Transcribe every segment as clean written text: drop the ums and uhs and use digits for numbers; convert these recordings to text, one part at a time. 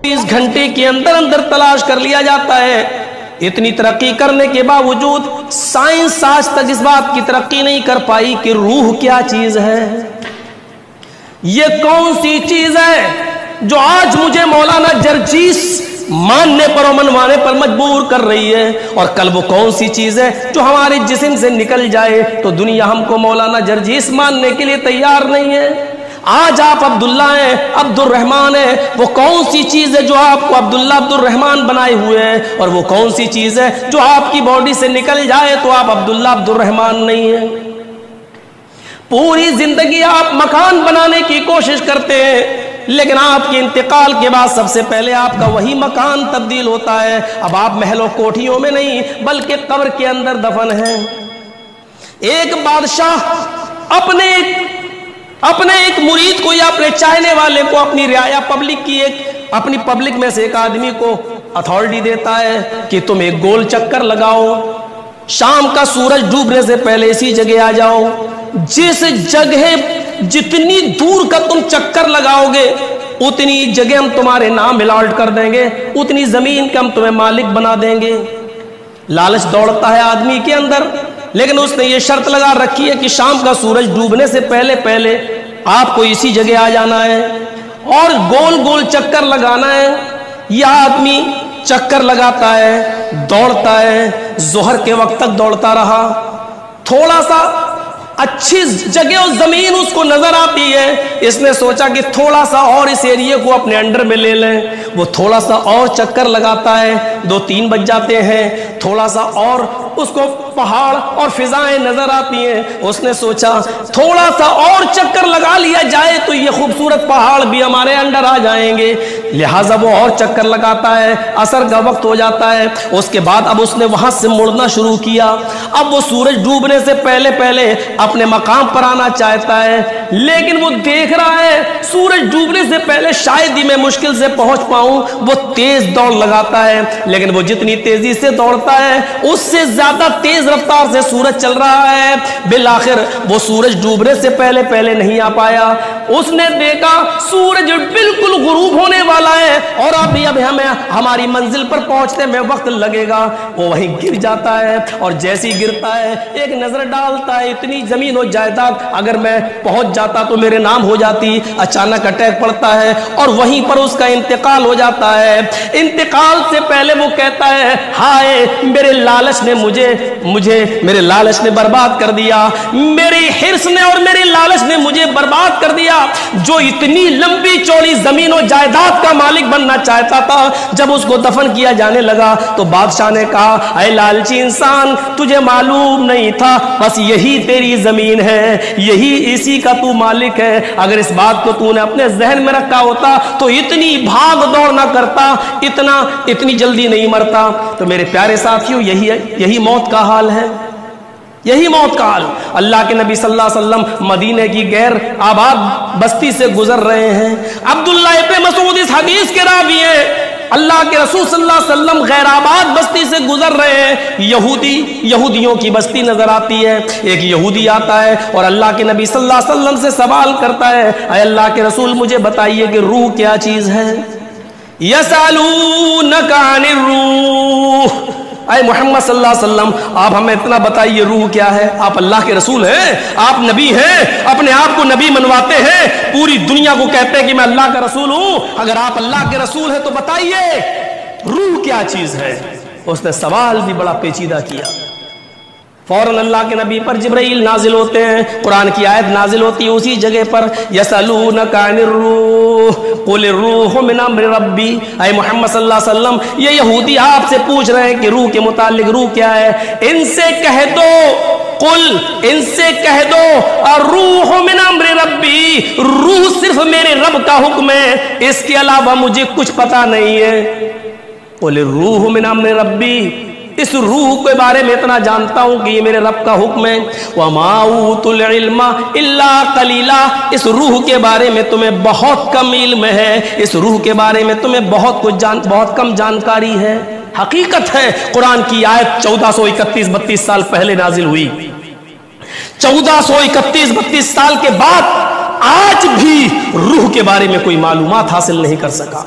24 घंटे के अंदर अंदर तलाश कर लिया जाता है। इतनी तरक्की करने के बावजूद साइंस आज तक इस बात की तरक्की नहीं कर पाई कि रूह क्या चीज है। ये कौन सी चीज है जो आज मुझे मौलाना जरजीस मानने पर और मनवाने पर मजबूर कर रही है, और कल वो कौन सी चीज है जो हमारे जिस्म से निकल जाए तो दुनिया हमको मौलाना जरजीस मानने के लिए तैयार नहीं है। आज आप अब्दुल्ला हैं, अब्दुल रहमान हैं, वो कौन सी चीज है जो आपको अब्दुल्ला अब्दुल रहमान बनाए हुए हैं, और वो कौन सी चीज है जो आपकी बॉडी से निकल जाए तो आप अब्दुल्ला अब्दुल रहमान नहीं है। पूरी जिंदगी आप मकान बनाने की कोशिश करते हैं, लेकिन आपके इंतकाल के बाद सबसे पहले आपका वही मकान तब्दील होता है। अब आप महलों कोठियों में नहीं बल्कि कब्र के अंदर दफन हैं। एक बादशाह अपने एक मुरीद को या अपने चाहने वाले को अपनी रियाया पब्लिक की अपनी पब्लिक में से एक आदमी को अथॉरिटी देता है कि तुम एक गोल चक्कर लगाओ, शाम का सूरज डूबने से पहले इसी जगह आ जाओ। जिस जगह जितनी दूर का तुम चक्कर लगाओगे उतनी जगह हम तुम्हारे नाम अलॉट कर देंगे, उतनी जमीन का हम तुम्हें मालिक बना देंगे। लालच दौड़ता है आदमी के अंदर, लेकिन उसने ये शर्त लगा रखी है कि शाम का सूरज डूबने से पहले पहले आपको इसी जगह आ जाना है और गोल गोल चक्कर लगाना है। यह आदमी चक्कर लगाता है, दौड़ता है, जोहर के वक्त तक दौड़ता रहा। थोड़ा सा अच्छी जगह और जमीन उसको नजर आती है, इसने सोचा कि थोड़ा सा और इस एरिया को अपने अंडर में ले लें। वो थोड़ा सा और चक्कर लगाता है, 2-3 बज जाते हैं। थोड़ा सा और उसको पहाड़ और फिजाएं नजर आती हैं, उसने सोचा थोड़ा सा और चक्कर लगा लिया जाए तो ये खूबसूरत पहाड़ भी हमारे अंडर आ जाएंगे। लिहाजा वो और चक्कर लगाता है, असर का वक्त हो जाता है। उसके बाद अब उसने वहां से मुड़ना शुरू किया। अब वो सूरज डूबने से पहले पहले अपने मकाम पर आना चाहता है, लेकिन वो देख रहा है सूरज डूबने से पहले शायद ही मैं मुश्किल से पहुंच पाऊं। वो तेज दौड़ लगाता है, लेकिन वो जितनी तेजी से दौड़ता है उससे ज्यादा तेज रफ्तार से सूरज चल रहा है। बिलाखिर वो सूरज डूबने से पहले पहले नहीं आ पाया। उसने देखा सूरज बिल्कुल गुरूब होने वाला है और अभी हमें हमारी मंजिल पर पहुंचने में वक्त लगेगा। वो वहीं गिर जाता है और जैसे ही गिरता है एक नजर डालता है, इतनी जमीन और जायदाद अगर मैं पहुंच जाता तो मेरे नाम हो जाती। अचानक अटैक पड़ता है और वहीं पर उसका इंतकाल हो जाता है। इंतकाल से पहले वो कहता है, हाय मेरे लालच ने मुझे मेरे लालच ने बर्बाद कर दिया, मेरी हिर्स ने और मेरे लालच ने मुझे बर्बाद कर दिया। जो इतनी लंबी चौड़ी जमीन और जायदाद का मालिक बनना चाहता था, जब उसको दफन किया जाने लगा तो बादशाह ने कहा, ऐ लालची इंसान, तुझे मालूम नहीं था, बस यही तेरी जमीन है, यही इसी का तू मालिक है। अगर इस बात को तूने अपने जहन में रखा होता तो इतनी भाग दौड़ ना करता, इतनी जल्दी नहीं मरता। तो मेरे प्यारे साथियों, यही मौत का हाल है, यही मौत का हाल। अल्लाह के नबी सल्लल्लाहु अलैहि वसल्लम मदीने की गैर आबाद बस्ती से गुजर रहे हैं। अब्दुल्ला इब्न मसूद इस हदीस के रावी हैं। अल्लाह के रसूल सल्लल्लाहु अलैहि वसल्लम गैराबाद बस्ती से गुजर रहे हैं। यहूदियों की बस्ती नजर आती है। एक यहूदी आता है और अल्लाह के नबी सल्लल्लाहु अलैहि वसल्लम से सवाल करता है, ऐ अल्लाह के रसूल मुझे बताइए कि रूह क्या चीज है। यसअलूनका अनिर रूह, ऐ मोहम्मद सल्लल्लाहु अलैहि वसल्लम आप हमें इतना बताइए रूह क्या है। आप अल्लाह के रसूल हैं, आप नबी हैं, अपने आप को नबी मनवाते हैं, पूरी दुनिया को कहते हैं कि मैं अल्लाह का रसूल हूं। अगर आप अल्लाह के रसूल हैं तो बताइए रूह क्या चीज है। उसने सवाल भी बड़ा पेचीदा किया। फौरन अल्लाह के नबी पर जिब्राइल नाजिल होते हैं, कुरान की आयत नाजिल होती है उसी जगह पर, यसअलूनका अनिर रूह कुल रूह मिन अम्रि रब्बी। ऐ मोहम्मद सल्लल्लाहु अलैहि वसल्लम ये यहूदी आपसे पूछ रहे हैं कि रूह के मुतालिक रूह क्या है। इनसे कह दो, इनसे कह दो रूह मिन अम्रि रब्बी, रूह सिर्फ मेरे रब का हुक्म है, इसके अलावा मुझे कुछ पता नहीं है। कुल रूह मिन अम्रि रब्बी, इस रूह के बारे में इतना जानता हूं कि ये मेरे रब का हुक्म है। वमा ऊतुल इल्मा इल्ला कलीला, इस रूह के बारे में तुम्हें बहुत कम इल्म है, इस रूह के बारे में तुम्हें बहुत कम जानकारी है। हकीकत है, कुरान की आयत 1431-32 साल पहले नाजिल हुई। 1431-32 साल के बाद आज भी रूह के बारे में कोई मालूमात हासिल नहीं कर सका।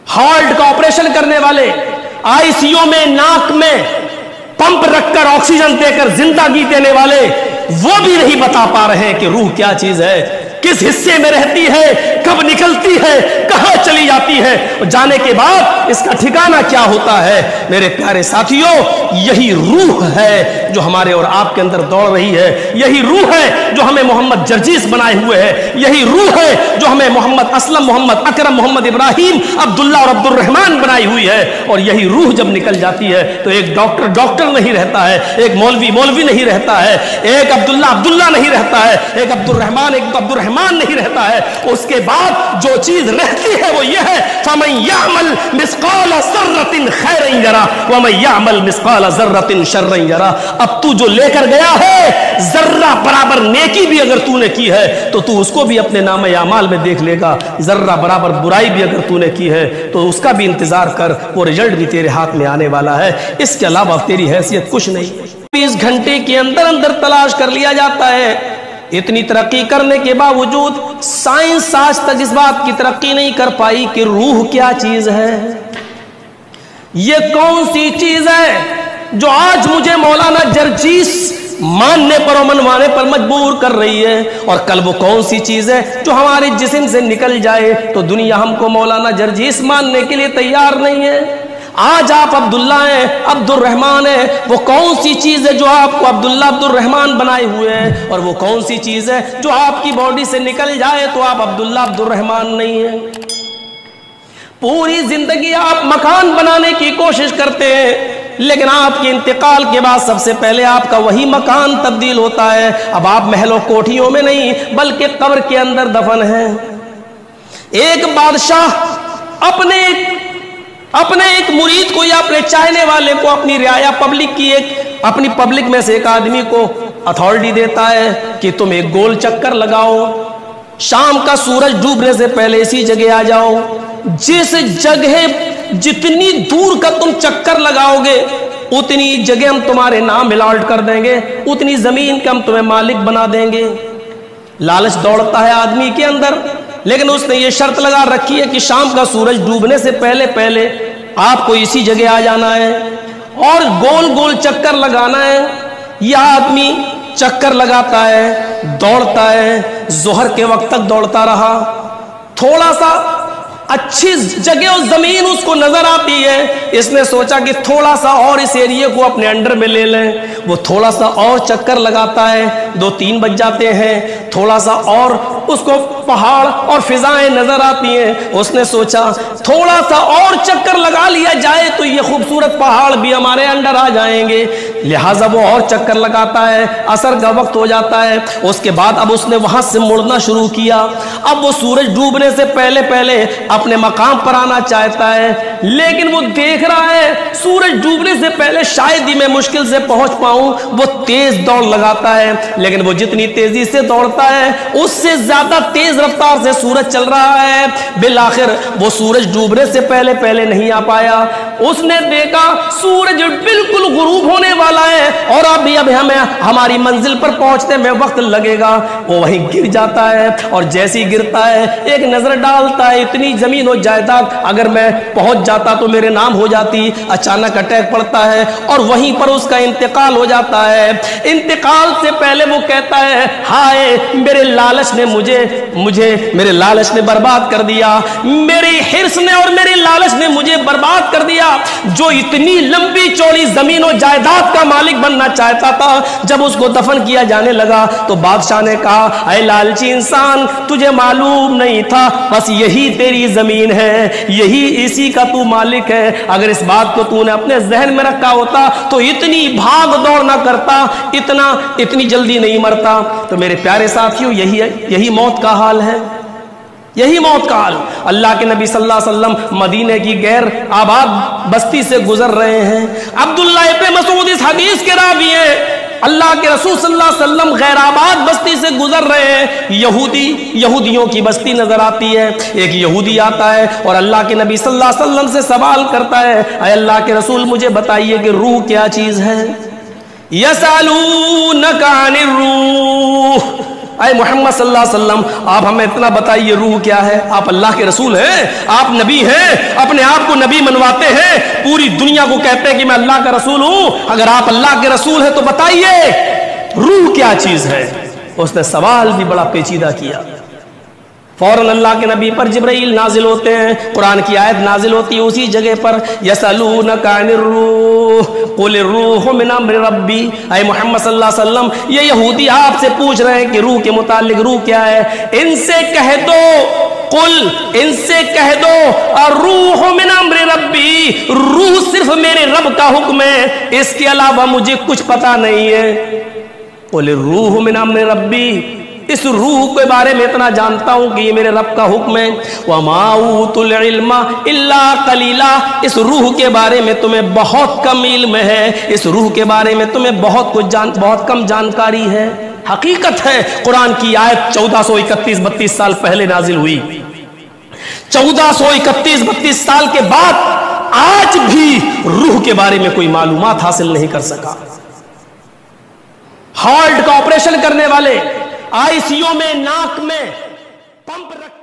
हार्ट का ऑपरेशन करने वाले, आईसीयू में नाक में पंप रखकर ऑक्सीजन देकर जिंदगी देने वाले, वो भी नहीं बता पा रहे हैं कि रूह क्या चीज है, किस हिस्से में रहती है, कब निकलती है, कहां चली जाती है, और जाने के बाद इसका ठिकाना क्या होता है। मेरे प्यारे साथियों, यही रूह है जो हमारे और आपके अंदर दौड़ रही है, यही रूह है जो हमें मोहम्मद जर्जीस बनाए हुए है, यही रूह है जो हमें मोहम्मद असलम, मोहम्मद अकरम, मोहम्मद इब्राहिम, अब्दुल्ला और अब्दुल रहमान बनाई हुई है। और यही रूह जब निकल जाती है तो एक डॉक्टर डॉक्टर नहीं रहता है, एक मौलवी मौलवी नहीं रहता है, एक अब्दुल्ला अब्दुल्ला नहीं रहता है, एक अब्दुल रहमान एक अब्दुल रहमान नहीं रहता है। उसके बाद जो चीज रहती है वो ये है, फमन यामल मिस्काल ज़र्रतिन खैरन यरा व मन यामल मिस्काल ज़र्रतिन शर्रन यरा। अब तू जो लेकर गया है जर्रा बराबर नेकी भी अगर तूने की है तो तू उसको भी अपने नामे आमाल में देख लेगा, जर्रा बराबर बुराई भी अगर तूने की है तो उसका भी इंतजार कर, वो रिजल्ट भी तेरे हाथ में आने वाला है। इसके अलावा तेरी हैसियत कुछ नहीं। 20 घंटे के अंदर अंदर तलाश कर लिया जाता है। इतनी तरक्की करने के बावजूद साइंस आज तक इस बात की तरक्की नहीं कर पाई कि रूह क्या चीज है, ये कौन सी चीज है जो आज मुझे मौलाना जर्जीस मानने पर और मनवाने पर मजबूर कर रही है, और कल वो कौन सी चीज है जो हमारे जिस्म से निकल जाए तो दुनिया हमको मौलाना जर्जीस मानने के लिए तैयार नहीं है। आज आप अब्दुल्ला हैं, अब्दुल रहमान है, वो कौन सी चीज है जो आपको अब्दुल्ला अब्दुल रहमान बनाए हुए हैं, और वो कौन सी चीज है जो आपकी बॉडी से निकल जाए तो आप अब्दुल्ला अब्दुल रहमान नहीं है। पूरी जिंदगी आप मकान बनाने की कोशिश करते हैं, लेकिन आपके इंतकाल के बाद सबसे पहले आपका वही मकान तब्दील होता है। अब आप महलों कोठियों में नहीं बल्कि कब्र के अंदर दफन है। एक बादशाह अपने एक मुरीद को या अपने चाहने वाले को, अपनी रियाया पब्लिक की अपनी पब्लिक में से एक आदमी को अथॉरिटी देता है कि तुम एक गोल चक्कर लगाओ, शाम का सूरज डूबने से पहले इसी जगह आ जाओ। जिस जगह जितनी दूर का तुम चक्कर लगाओगे उतनी जगह हम तुम्हारे नाम अलॉट कर देंगे, उतनी जमीन का हम तुम्हें मालिक बना देंगे। लालच दौड़ता है आदमी के अंदर, लेकिन उसने ये शर्त लगा रखी है कि शाम का सूरज डूबने से पहले पहले आपको इसी जगह आ जाना है और गोल गोल चक्कर लगाना है। यह आदमी चक्कर लगाता है, दौड़ता है, जोहर के वक्त तक दौड़ता रहा। थोड़ा सा अच्छी जगह और जमीन उसको नजर आती है, इसने सोचा कि थोड़ा सा और इस एरिया को अपने अंडर में ले लें। वो थोड़ा सा और चक्कर लगाता है, 2-3 बज जाते हैं, थोड़ा सा और उसको पहाड़ और फिजाएं नजर आती हैं। उसने सोचा थोड़ा सा और चक्कर लगा लिया जाए तो ये खूबसूरत पहाड़ भी हमारे अंडर आ जाएंगे, लिहाजा वो और चक्कर लगाता है। असर का वक्त हो जाता है, उसके बाद अब उसने वहां से मुड़ना शुरू किया। अब वो सूरज डूबने से पहले पहले अपने मकाम पर आना चाहता है, लेकिन वो देख रहा है सूरज डूबने से पहले शायद ही मैं मुश्किल से पहुंच पाऊं। वो तेज दौड़ लगाता है, लेकिन वो जितनी तेजी से दौड़ता है उससे ज्यादा तेज रफ्तार से सूरज चल रहा है। बिलाखिर वो सूरज डूबने से पहले पहले नहीं आ पाया। उसने देखा सूरज बिल्कुल गुरूब होने वाला है और अभी हमें हमारी मंजिल पर पहुंचने में वक्त लगेगा। वो वहीं गिर जाता है और जैसे ही गिरता है एक नजर डालता है, इतनी जमीन और जायदाद अगर मैं पहुंच जाता तो मेरे नाम हो जाती। अचानक अटैक पड़ता है और वहीं पर उसका इंतकाल हो जाता है। इंतकाल से पहले वो कहता है, हाय मेरे लालच ने मेरे लालच ने बर्बाद कर दिया, मेरी हिर्स ने और मेरे लालच ने मुझे बर्बाद कर दिया। जो इतनी लंबी चौड़ी जमीन और जायदाद का मालिक बनना चाहता था, जब उसको दफन किया जाने लगा तो बादशाह ने कहा, ऐ लालची इंसान, तुझे मालूम नहीं था, बस यही तेरी जमीन है, यही इसी का तू मालिक है। अगर इस बात को तूने अपने जहन में रखा होता तो इतनी भाग दौड़ ना करता, इतनी जल्दी नहीं मरता। तो मेरे प्यारे साथियों, यही मौत का हाल है, यही मौत का हाल। अल्लाह के नबी सल्लल्लाहु अलैहि वसल्लम मदीने की गैर आबाद बस्ती से गुजर रहे हैं। अब्दुल्लाह इब्न मसूद इस हदीस के रावी हैं। अल्लाह के रसूल सल्लल्लाहु अलैहि वसल्लम गैराबाद बस्ती से गुजर रहे हैं। यहूदियों की बस्ती नजर आती है। एक यहूदी आता है और अल्लाह के नबी सल्लल्लाहु अलैहि वसल्लम से सवाल करता है, ऐ अल्लाह के रसूल मुझे बताइए कि रूह क्या चीज है। यसअलूनका अनिर रूह, اے محمد صلی اللہ علیہ وسلم آپ ہمیں اتنا بتائیے روح کیا ہے؟ آپ اللہ کے رسول ہیں، آپ نبی ہیں، اپنے آپ کو نبی منواتے ہیں، پوری دنیا کو کہتے ہیں کہ میں اللہ کا رسول ہوں، اگر آپ اللہ کے رسول ہیں تو بتائیے روح کیا چیز ہے؟ اس نے سوال بھی بڑا پیچیدہ کیا۔ فوراً اللہ کے نبی پر جبرائیل نازل ہوتے ہیں، قرآن کی آیت نازل ہوتی ہے اسی جگہ پر، یسألونک عن الروح قل الروح من امر ربی۔ اے محمد صلی اللہ علیہ وسلم یہ یہودی آپ سے پوچھ رہے ہیں کہ روح کے متعلق روح کیا ہے، ان سے کہہ دو، قل ان سے کہہ دو الروح من امر ربی، روح صرف میرے رب کا حکم ہے، اس کے علاوہ مجھے کچھ پتا نہیں ہے۔ قل الروح من امر ربی، اس روح کے بارے میں اتنا جانتا ہوں کہ یہ میرے رب کا حکم ہے۔ وَمَا أُوتُوا الْعِلْمَ إِلَّا قَلِيلًا، اس روح کے بارے میں تمہیں بہت کم علم ہے، اس روح کے بارے میں تمہیں بہت کم جانکاری ہے۔ حقیقت ہے قرآن کی آیت 1431-32 سال پہلے نازل ہوئی، 1431-32 سال کے بعد آج بھی روح کے بارے میں کوئی معلومات حاصل نہیں کر سکا۔ ہارٹ کا آپریشن کرنے والے آئی سی یو میں ناک میں پمپ رکھ